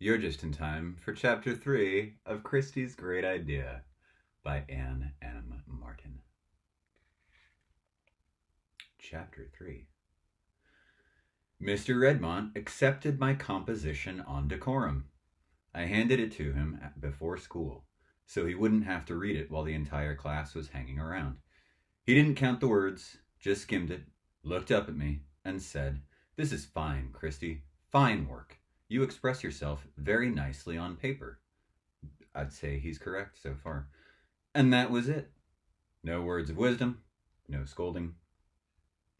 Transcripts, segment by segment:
You're just in time for Chapter 3 of Kristy's Great Idea by Anne M. Martin. Chapter 3. Mr. Redmont accepted my composition on decorum. I handed it to him before school, so he wouldn't have to read it while the entire class was hanging around. He didn't count the words, just skimmed it, looked up at me, and said, "This is fine, Kristy. Fine work. You express yourself very nicely on paper." I'd say he's correct so far. And that was it. No words of wisdom, no scolding.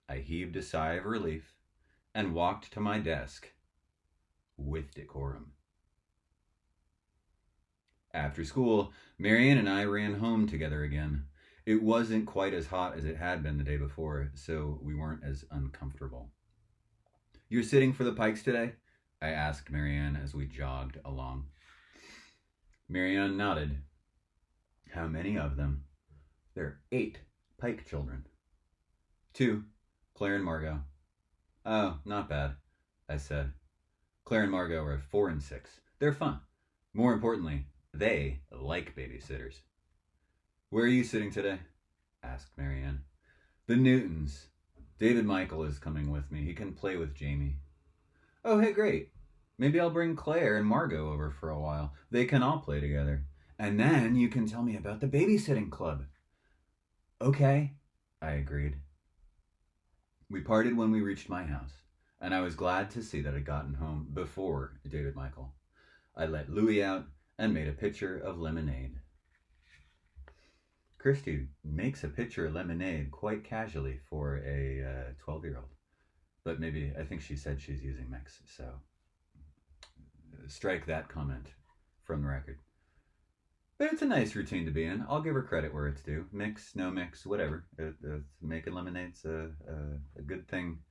I heaved a sigh of relief and walked to my desk with decorum. After school, Marianne and I ran home together again. It wasn't quite as hot as it had been the day before, so we weren't as uncomfortable. "You're sitting for the Pikes today?" I asked Marianne as we jogged along. Marianne nodded. "How many of them?" "There are 8 Pike children." 2, Claire and Margot." "Oh, not bad," I said. "Claire and Margot are 4 and 6. They're fun. More importantly, they like babysitters." "Where are you sitting today?" asked Marianne. "The Newtons. David Michael is coming with me. He can play with Jamie." "Oh, hey, great. Maybe I'll bring Claire and Margot over for a while. They can all play together. And then you can tell me about the babysitting club." "Okay," I agreed. We parted when we reached my house, and I was glad to see that I'd gotten home before David Michael. I let Louie out and made a pitcher of lemonade. Kristy makes a pitcher of lemonade quite casually for a 12-year-old. But maybe, I think she said she's using mix, so strike that comment from the record. But it's a nice routine to be in. I'll give her credit where it's due. Mix, no mix, whatever. Making lemonade's a good thing,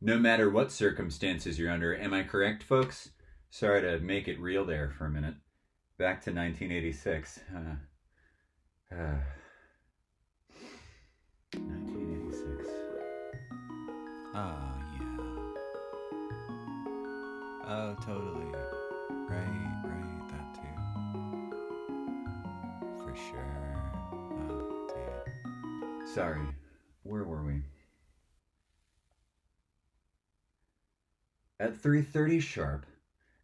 no matter what circumstances you're under. Am I correct, folks? Sorry to make it real there for a minute. Back to 1986. 1986. Oh, yeah. Oh, totally. Right, that too. For sure. Oh, dude. Sorry, where were we? At 3:30 sharp,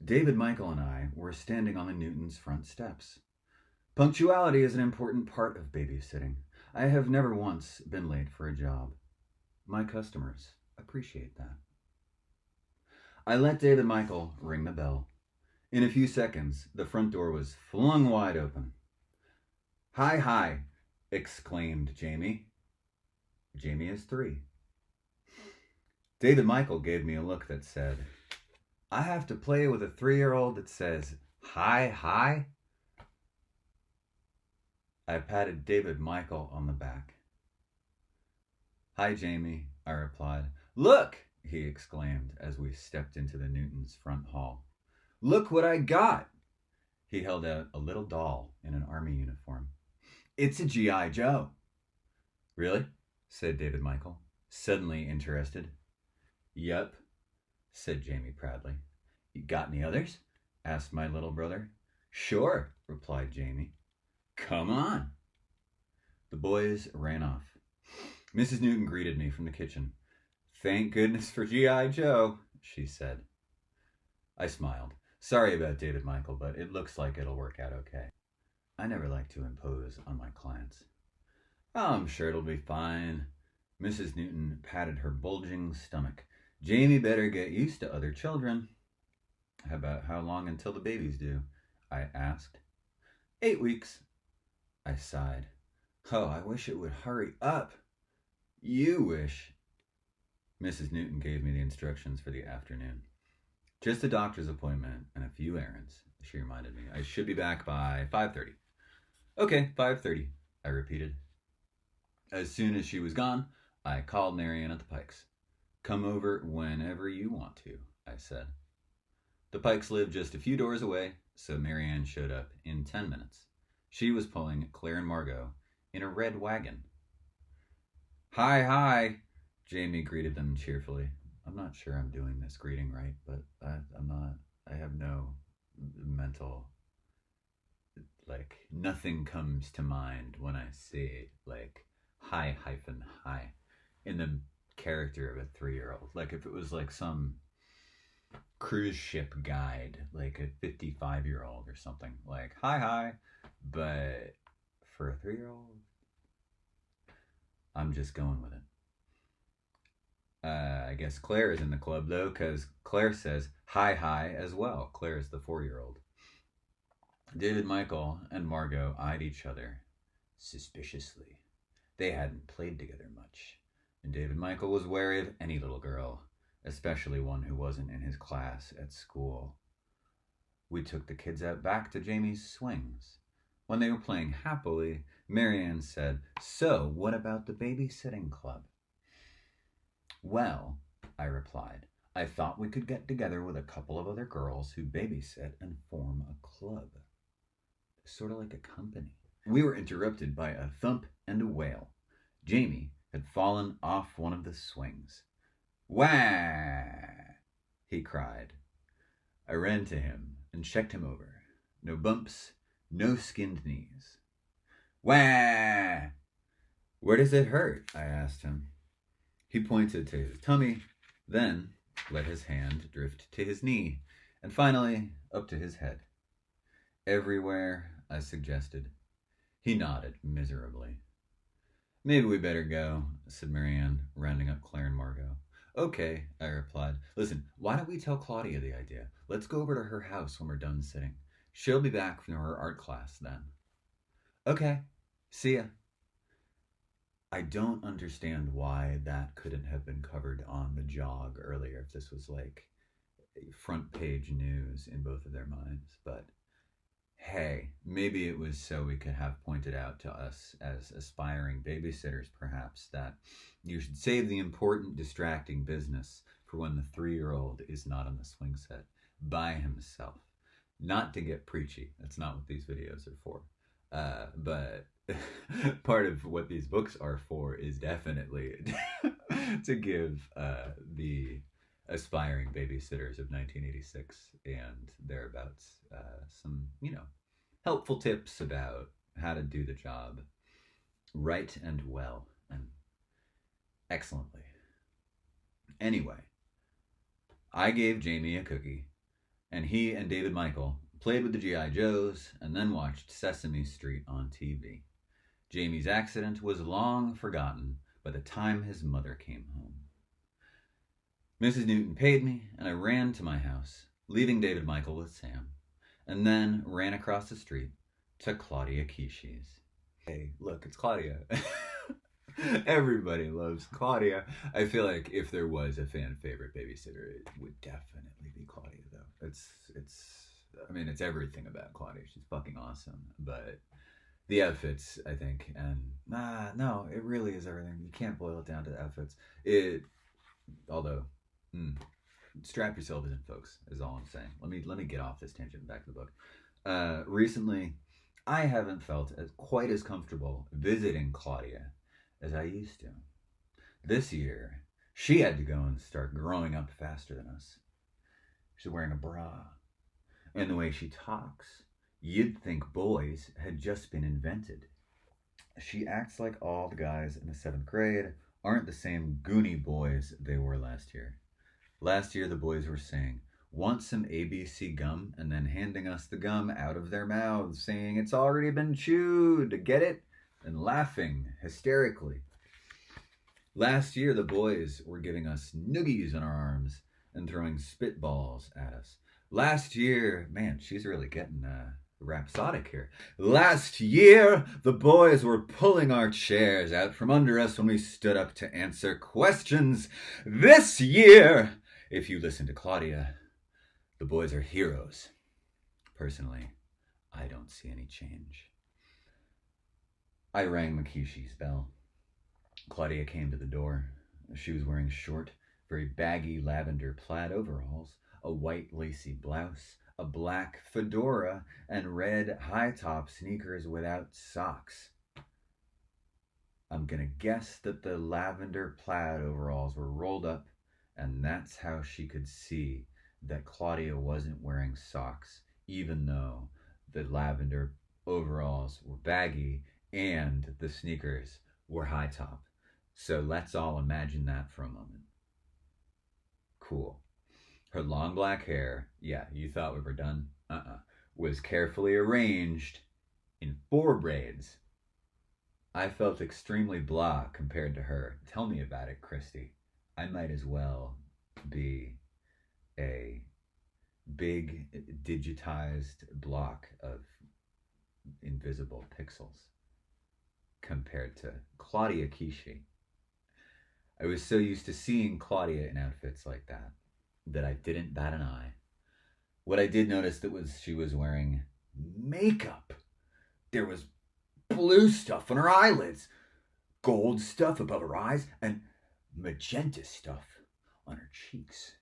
David Michael and I were standing on the Newtons' front steps. Punctuality is an important part of babysitting. I have never once been late for a job. My customers appreciate that. I let David Michael ring the bell. In a few seconds, the front door was flung wide open. Hi, exclaimed Jamie. Jamie is 3. David Michael gave me a look that said, "I have to play with a 3-year-old that says, hi? I patted David Michael on the back. "Hi, Jamie," I replied. "Look," he exclaimed as we stepped into the Newtons' front hall. "Look what I got." He held out a little doll in an army uniform. "It's a G.I. Joe." "Really?" said David Michael, suddenly interested. "Yep," said Jamie proudly. "You got any others?" asked my little brother. "Sure," replied Jamie. "Come on." The boys ran off. Mrs. Newton greeted me from the kitchen. "Thank goodness for G.I. Joe," she said. I smiled. Sorry about David Michael, but it looks like it'll work out okay. I never like to impose on my clients. "Oh, I'm sure it'll be fine." Mrs. Newton patted her bulging stomach. "Jamie better get used to other children." "How about how long until the baby's due?" I asked. 8 weeks. I sighed. "Oh, I wish it would hurry up." "You wish." Mrs. Newton gave me the instructions for the afternoon. "Just a doctor's appointment and a few errands," she reminded me. "I should be back by 5:30. "Okay, 5:30, I repeated. As soon as she was gone, I called Marianne at the Pikes. "Come over whenever you want to," I said. The Pikes lived just a few doors away, so Marianne showed up in 10 minutes. She was pulling Claire and Margot in a red wagon. Hi, Jamie greeted them cheerfully. I'm not sure I'm doing this greeting right, but I have no mental, like, nothing comes to mind when I say, like, hi in the character of a 3-year-old. Like, if it was like some cruise ship guide, like a 55-year-old or something, like, hi. But for a 3-year-old, I'm just going with it. I guess Claire is in the club, though, because Claire says hi as well. Claire is the 4-year-old. David Michael and Margot eyed each other suspiciously. They hadn't played together much, and David Michael was wary of any little girl, especially one who wasn't in his class at school. We took the kids out back to Jamie's swings. When they were playing happily, Marianne said, "So, what about the babysitting club?" "Well," I replied, "I thought we could get together with a couple of other girls who babysit and form a club. Sort of like a company." We were interrupted by a thump and a wail. Jamie had fallen off one of the swings. "Wah!" he cried. I ran to him and checked him over. No bumps, no skinned knees. "Wah!" "Where does it hurt?" I asked him. He pointed to his tummy, then let his hand drift to his knee, and finally up to his head. "Everywhere," I suggested. He nodded miserably. "Maybe we better go," said Marianne, rounding up Claire and Margot. "Okay," I replied. "Listen, why don't we tell Claudia the idea? Let's go over to her house when we're done sitting. She'll be back from her art class then." "Okay, see ya." I don't understand why that couldn't have been covered on the jog earlier, if this was like front page news in both of their minds. But hey, maybe it was so we could have pointed out to us as aspiring babysitters, perhaps, that you should save the important, distracting business for when the 3-year-old is not on the swing set by himself. Not to get preachy. That's not what these videos are for. But part of what these books are for is definitely to give the aspiring babysitters of 1986 and thereabouts some, helpful tips about how to do the job right and well and excellently. Anyway, I gave Jamie a cookie, and he and David Michael played with the G.I. Joes and then watched Sesame Street on TV. Jamie's accident was long forgotten by the time his mother came home. Mrs. Newton paid me, and I ran to my house, leaving David Michael with Sam, and then ran across the street to Claudia Kishi's. Hey, look, it's Claudia. Everybody loves Claudia. I feel like if there was a fan favorite babysitter, it would definitely be Claudia, though. It's everything about Claudia. She's fucking awesome. But the outfits, I think, and no, it really is everything. You can't boil it down to the outfits. Although, strap yourselves in, folks, is all I'm saying. Let me get off this tangent, back to the book. Recently, I haven't felt quite as comfortable visiting Claudia as I used to. This year, she had to go and start growing up faster than us. She's wearing a bra. And the way she talks, you'd think boys had just been invented. She acts like all the guys in the 7th grade aren't the same goony boys they were last year. Last year, the boys were saying, "Want some ABC gum?" and then handing us the gum out of their mouths, saying it's already been chewed, get it? And laughing hysterically. Last year, the boys were giving us noogies in our arms and throwing spitballs at us. Last year, man, she's really getting rhapsodic here. Last year, the boys were pulling our chairs out from under us when we stood up to answer questions. This year, if you listen to Claudia, the boys are heroes. Personally, I don't see any change. I rang Makishi's bell. Claudia came to the door. She was wearing short, very baggy lavender plaid overalls, a white lacy blouse, a black fedora, and red high-top sneakers without socks. I'm gonna guess that the lavender plaid overalls were rolled up, and that's how she could see that Claudia wasn't wearing socks, even though the lavender overalls were baggy and the sneakers were high top. So let's all imagine that for a moment. Cool. Her long black hair, yeah, you thought we were done? Was carefully arranged in 4 braids. I felt extremely blah compared to her. Tell me about it, Kristy. I might as well be a big digitized block of invisible pixels compared to Claudia Kishi. I was so used to seeing Claudia in outfits like that I didn't bat an eye. What I did notice that was she was wearing makeup. There was blue stuff on her eyelids, gold stuff above her eyes, and magenta stuff on her cheeks.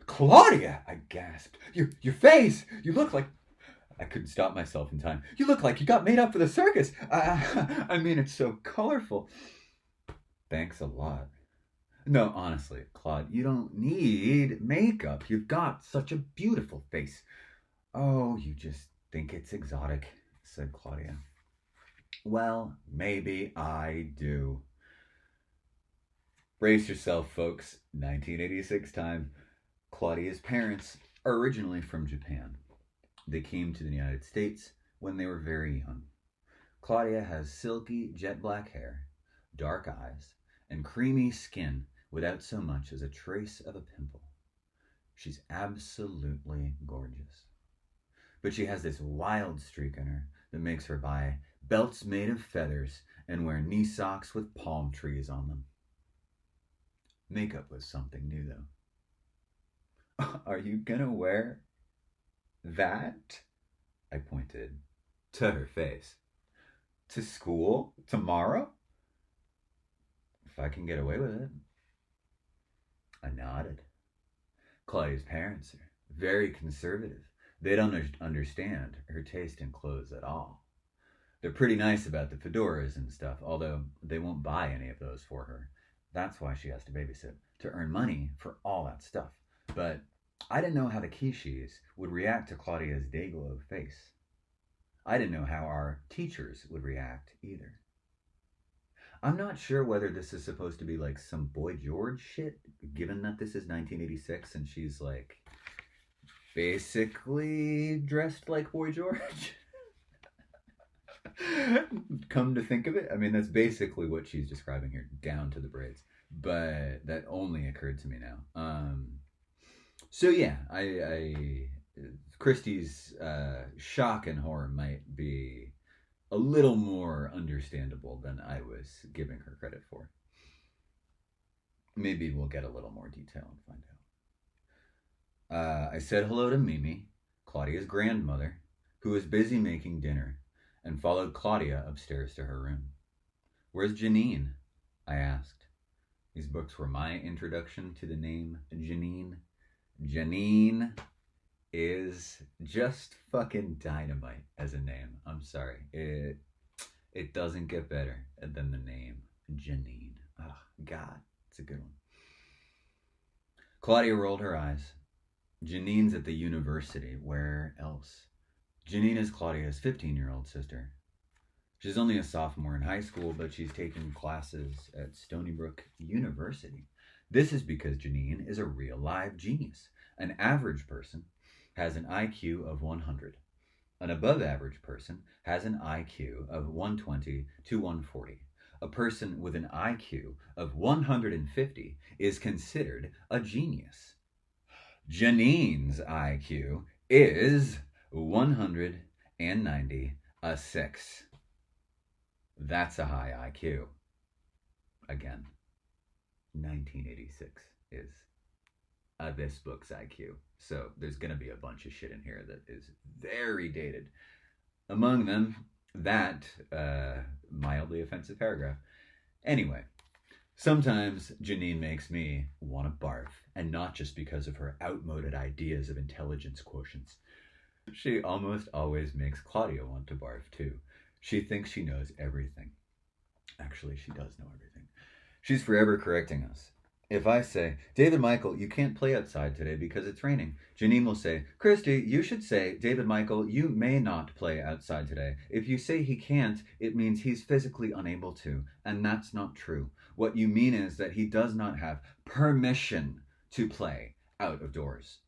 Claudia, I gasped. Your face, you look like... I couldn't stop myself in time. You look like you got made up for the circus. I mean, it's so colorful. Thanks a lot. No, honestly, Claude, you don't need makeup. You've got such a beautiful face. Oh, you just think it's exotic, said Claudia. Well, maybe I do. Brace yourself, folks. 1986 time. Claudia's parents are originally from Japan. They came to the United States when they were very young. Claudia has silky, jet black hair, dark eyes, and creamy skin without so much as a trace of a pimple. She's absolutely gorgeous. But she has this wild streak in her that makes her buy belts made of feathers and wear knee socks with palm trees on them. Makeup was something new, though. Are you gonna wear that? I pointed to her face. To school tomorrow? If I can get away with it. I nodded. Claudia's parents are very conservative. They don't understand her taste in clothes at all. They're pretty nice about the fedoras and stuff, although they won't buy any of those for her. That's why she has to babysit, to earn money for all that stuff. But I didn't know how the Kishis would react to Claudia's day-glow face. I didn't know how our teachers would react either. I'm not sure whether this is supposed to be like some Boy George shit, given that this is 1986 and she's like basically dressed like Boy George. Come to think of it, I mean, that's basically what she's describing here, down to the braids. But that only occurred to me now. So yeah, Kristy's shock and horror might be a little more understandable than I was giving her credit for. Maybe we'll get a little more detail and find out. I said hello to Mimi, Claudia's grandmother, who was busy making dinner, and followed Claudia upstairs to her room. Where's Janine? I asked. These books were my introduction to the name Janine. Janine is just fucking dynamite as a name. I'm sorry. It doesn't get better than the name Janine. Oh, God, it's a good one. Claudia rolled her eyes. Janine's at the university. Where else? Janine is Claudia's 15-year-old sister. She's only a sophomore in high school, but she's taking classes at Stony Brook University. This is because Janine is a real live genius. An average person has an IQ of 100. An above average person has an IQ of 120 to 140. A person with an IQ of 150 is considered a genius. Janine's IQ is 190, a 6. That's a high IQ. Again, 1986 is this book's IQ. So there's going to be a bunch of shit in here that is very dated. Among them, that mildly offensive paragraph. Anyway, sometimes Janine makes me want to barf, and not just because of her outmoded ideas of intelligence quotients. She almost always makes Claudia want to barf too. She thinks she knows everything. Actually, she does know everything. She's forever correcting us. If I say, David Michael, you can't play outside today because it's raining, Janine will say, Kristy, you should say, David Michael, you may not play outside today. If you say he can't, it means he's physically unable to, and that's not true. What you mean is that he does not have permission to play out of doors.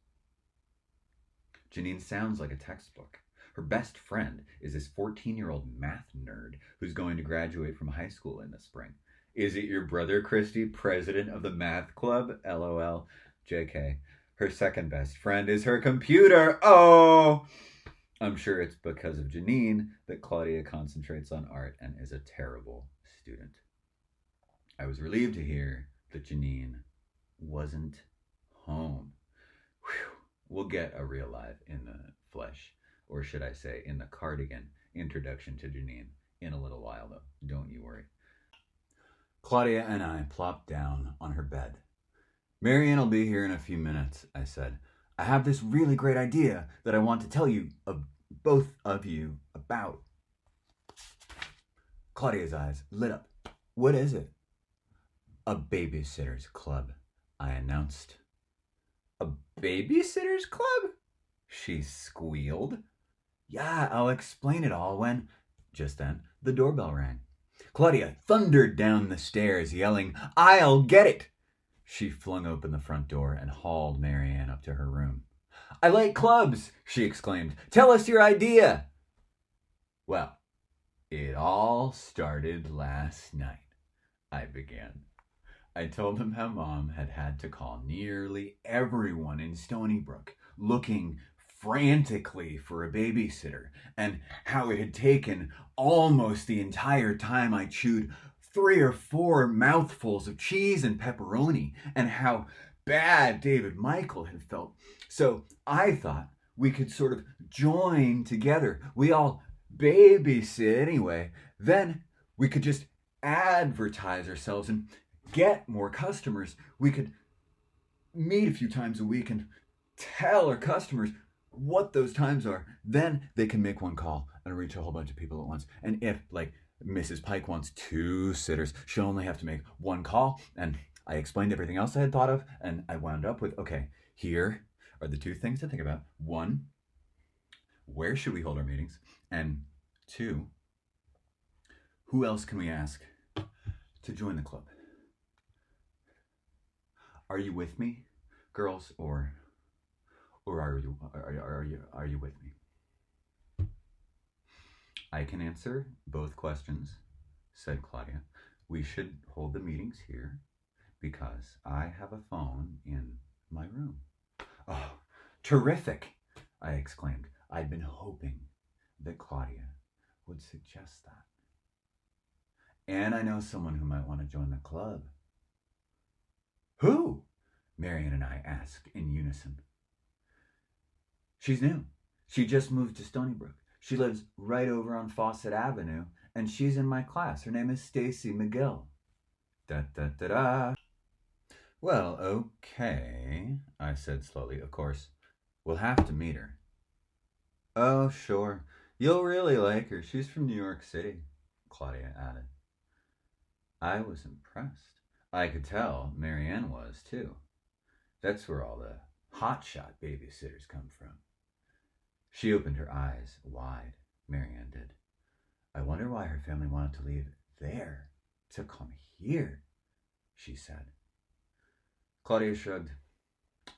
Janine sounds like a textbook. Her best friend is this 14-year-old math nerd who's going to graduate from high school in the spring. Is it your brother, Kristy, president of the math club? LOL. JK. Her second best friend is her computer. Oh! I'm sure it's because of Janine that Claudia concentrates on art and is a terrible student. I was relieved to hear that Janine wasn't home. Whew. We'll get a real life in the flesh, or should I say in the cardigan, introduction to Janine in a little while, though. Don't you worry. Claudia and I plopped down on her bed. Marianne will be here in a few minutes, I said. I have this really great idea that I want to tell you, both of you, about. Claudia's eyes lit up. What is it? A babysitter's club, I announced. A babysitter's club? She squealed. Yeah, I'll explain it all when... Just then, the doorbell rang. Claudia thundered down the stairs, yelling, I'll get it! She flung open the front door and hauled Marianne up to her room. I like clubs, she exclaimed. Tell us your idea. Well, it all started last night, I began. I told them how Mom had had to call nearly everyone in Stony Brook, looking frantically for a babysitter, and how it had taken almost the entire time I chewed 3 or 4 mouthfuls of cheese and pepperoni, and how bad David Michael had felt. So I thought we could sort of join together. We all babysit anyway. Then we could just advertise ourselves and get more customers. We could meet a few times a week and tell our customers what those times are. Then they can make one call and reach a whole bunch of people at once. And if, like, Mrs. Pike wants 2 sitters, she'll only have to make 1 call. And I explained everything else I had thought of, and I wound up with, okay, here are the 2 things to think about. 1, where should we hold our meetings? And 2, who else can we ask to join the club? Are you with me, girls, or are you with me? I can answer both questions, said Claudia. We should hold the meetings here because I have a phone in my room. Oh, terrific, I exclaimed. I'd been hoping that Claudia would suggest that. And I know someone who might want to join the club. Who? Marianne and I asked in unison. She's new. She just moved to Stony Brook. She lives right over on Fawcett Avenue, and she's in my class. Her name is Stacy McGill. Da-da-da-da. Well, okay, I said slowly. Of course, we'll have to meet her. Oh, sure. You'll really like her. She's from New York City, Claudia added. I was impressed. I could tell Marianne was, too. That's where all the hotshot babysitters come from. She opened her eyes wide, Marianne did. I wonder why her family wanted to leave there to come here, she said. Claudia shrugged.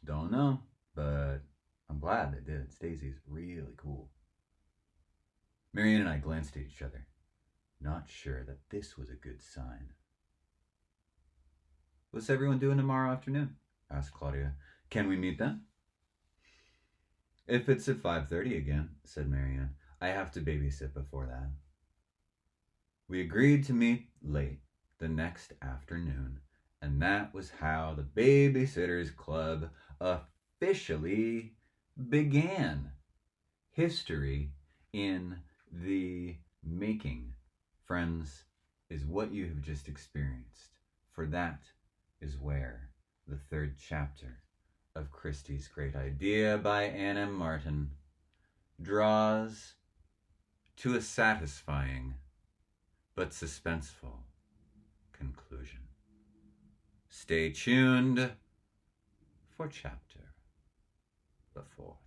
Don't know, but I'm glad they did. Stacy's really cool. Marianne and I glanced at each other, not sure that this was a good sign. What's everyone doing tomorrow afternoon? Asked Claudia. Can we meet them? If it's at 5:30 again, said Marianne. I have to babysit before that. We agreed to meet late the next afternoon, and that was how the Babysitters Club officially began. History in the making, friends, is what you have just experienced. For that is where the 3rd chapter of Kristy's Great Idea by Anna Martin draws to a satisfying but suspenseful conclusion. Stay tuned for chapter the 4th.